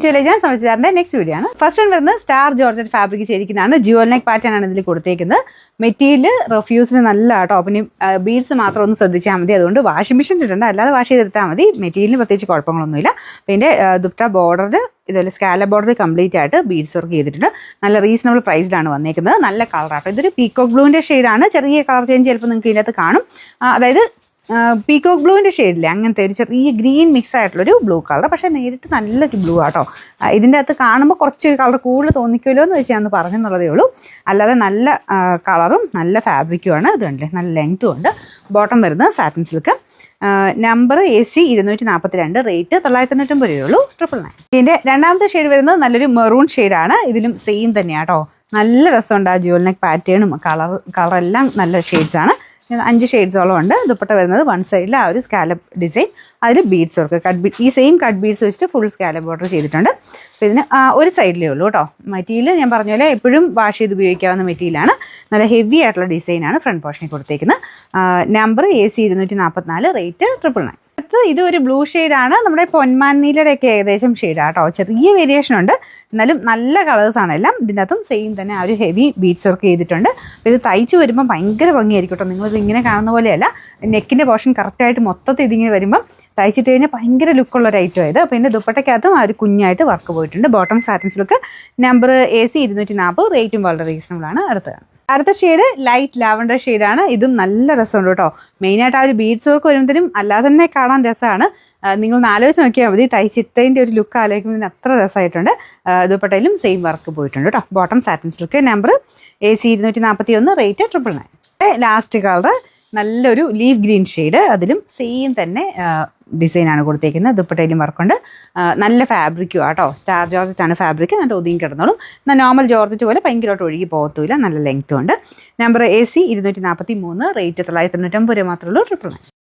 ഞാൻ സംബന്ധിച്ചാറിന്റെ next video ആണ്. ഫസ്റ്റ് വൺ വരുന്നത് സ്റ്റാർ ജോർജറ്റ് ഫാബ്രിക് ചെയ്തിരിക്കുന്നതാണ്. ജുവൽ നെക്ക് പാറ്റേൺ ആണ് ഇതിൽ കൊടുത്തേക്കുന്നത്. മെറ്റീരിയൽ റഫ്യൂസിന് നല്ല കേട്ടോ. പിന്നെ ബീഡ്സ് മാത്രം ഒന്ന് ശ്രദ്ധിച്ചാൽ മതി. അതുകൊണ്ട് വാഷിംഗ് മെഷീൻ ഇട്ടുണ്ട്, അല്ലാതെ വാഷ് ചെയ്തെടുത്താൽ മതി. മെറ്റീരിയലിന് പ്രത്യേകിച്ച് കുഴപ്പങ്ങളൊന്നുമില്ല. പിന്നെ ദുപ്പട്ട ബോർഡർ ഇതുപോലെ സ്കാലപ്പ് ബോർഡർ കംപ്ലീറ്റ് ആയിട്ട് ബീഡ്സ് വർക്ക് ചെയ്തിട്ടുണ്ട്. നല്ല റീസണബിൾ പ്രൈസിലാണ് വന്നേക്കുന്നത്. നല്ല കളറാട്ടോ. ഇതൊരു പീക്കോക്ക് ബ്ലൂവിൻ്റെ ഷെയ്ഡാണ്. ചെറിയ കളർ ചേഞ്ച് ചിലപ്പോൾ നിങ്ങൾക്ക് ഇതിനകത്ത് കാണും. അതായത് പീക്കോക്ക് ബ്ലൂവിൻ്റെ ഷെയ്ഡില്ലേ, അങ്ങനത്തെ ഒരു ചെറിയ ഗ്രീൻ മിക്സ് ആയിട്ടുള്ളൊരു ബ്ലൂ കളർ. പക്ഷേ നേരിട്ട് നല്ലൊരു ബ്ലൂ ആട്ടോ. ഇതിൻ്റെ അകത്ത് കാണുമ്പോൾ കുറച്ചൊരു കളർ കൂടുതൽ തോന്നിക്കുമല്ലോ എന്ന് വെച്ച് ഞാൻ പറഞ്ഞെന്നുള്ളതേ ഉള്ളൂ. അല്ലാതെ നല്ല കളറും നല്ല ഫാബ്രിക്കുമാണ്. ഇത് കണ്ടില്ലേ, നല്ല ലെങ്ത്തും ഉണ്ട്. ബോട്ടം വരുന്നത് satin silk. Number AC 242, rate 990 രൂപയുള്ളൂ. 999. ഇതിൻ്റെ രണ്ടാമത്തെ ഷെയ്ഡ് വരുന്നത് നല്ലൊരു മെറൂൺ ഷെയ്ഡാണ്. ഇതിലും സെയിം തന്നെയാട്ടോ. നല്ല രസമുണ്ട്. ആ ജുവൽ നെക്ക് പാറ്റേണും കളറെല്ലാം നല്ല ഷെയ്ഡ്സാണ്. 5 ഷെയ്ഡ്സോളം ഉണ്ട്. ദുപ്പട്ട വരുന്നത് വൺ സൈഡിൽ ആ ഒരു സ്കാലപ്പ് ഡിസൈൻ, അതിൽ ബീഡ്സ് വർക്ക് ഈ സെയിം കട്ട് ബീഡ്സ് വെച്ചിട്ട് ഫുൾ സ്കാലപ്പ് ബോർഡർ ചെയ്തിട്ടുണ്ട്. അപ്പോൾ ഇതിന് ഒരു സൈഡിലേ ഉള്ളൂ കേട്ടോ. മെറ്റീരിയൽ ഞാൻ പറഞ്ഞ പോലെ എപ്പോഴും വാഷ് ചെയ്ത് ഉപയോഗിക്കാവുന്ന മെറ്റീരിയലാണ്. നല്ല ഹെവി ആയിട്ടുള്ള ഡിസൈനാണ് ഫ്രണ്ട് പോർഷനിൽ കൊടുത്തേക്കുന്നത്. Number AC 244, rate 999. ഇത് ഒരു ബ്ലൂ ഷെയ്ഡാണ്. നമ്മുടെ പൊന്മാൻ നീലയുടെയൊക്കെ ഏകദേശം ഷെയ്ഡാണ് കേട്ടോ. ചെറിയ വേരിയേഷൻ ഉണ്ട്, എന്നാലും നല്ല കളേഴ്സാണ് എല്ലാം. ഇതിൻ്റെ അകത്തും സെയിം തന്നെ ആ ഒരു ഹെവി ബീഡ്സ് വർക്ക് ചെയ്തിട്ടുണ്ട്. അപ്പോൾ ഇത് തയ്ച്ച് വരുമ്പോൾ ഭയങ്കര ഭംഗിയായിരിക്കും കേട്ടോ. നിങ്ങളിത് ഇങ്ങനെ കാണുന്ന പോലെയല്ല. നെക്കിൻ്റെ പോർഷൻ കറക്റ്റായിട്ട് മൊത്തത്തിൽ ഇതിങ്ങനെ വരുമ്പം തയ്ച്ചിട്ട് കഴിഞ്ഞാൽ ഭയങ്കര ലുക്കുള്ള ഒരു ഐറ്റം ആയത്. അപ്പോൾ ഇതിൻ്റെ ദുപ്പട്ടയ്ക്കകത്തും ആ ഒരു കുഞ്ഞായിട്ട് വർക്ക് പോയിട്ടുണ്ട്. Bottom satin silk. Number AC 240, റേറ്റും വളരെ റീസണബിളാണ്. അടുത്ത ഷെയ്ഡ് ലൈറ്റ് ലാവൻഡർ ഷെയ്ഡാണ്. ഇതും നല്ല രസമുണ്ട് കേട്ടോ. മെയിനായിട്ട് ആ ഒരു ബീഡ്സ് വർക്ക് വരുമ്പോഴത്തേനും അല്ലാതെ തന്നെ കാണാൻ രസമാണ്. നിങ്ങൾ ആലോചിച്ച് നോക്കിയാൽ മതി. തയ്ച്ചിട്ടതിൻ്റെ ഒരു ലുക്ക് ആലോചിക്കുമ്പോൾ അത്ര രസമായിട്ടുണ്ട്. ദുപ്പട്ടയിലും സെയിം വർക്ക് പോയിട്ടുണ്ട് കേട്ടോ. Bottom satin silk. Number AC 241, rate 999. Last colour നല്ലൊരു ലീഫ് ഗ്രീൻ ഷെയ്ഡ്. അതിലും സെയിം തന്നെ ഡിസൈനാണ് കൊടുത്തേക്കുന്നത്. ദുപ്പട്ടയിലും വർക്കുണ്ട്. നല്ല ഫാബ്രിക്കും ആട്ടോ. സ്റ്റാർ ജോർജറ്റ് ആണ് ഫാബ്രിക്. നല്ല ഒതുങ്ങി കിടന്നോളും. എന്നാൽ നോർമൽ ജോർജറ്റ് പോലെ ഭയങ്കരമായിട്ട് ഒഴുകി പോകത്തുമില്ല. നല്ല ലെങ്ത്തും ഉണ്ട്. നമ്പർ AC 243, റേറ്റ് 990 രൂപ മാത്രമേ ഉള്ളൂ. 999.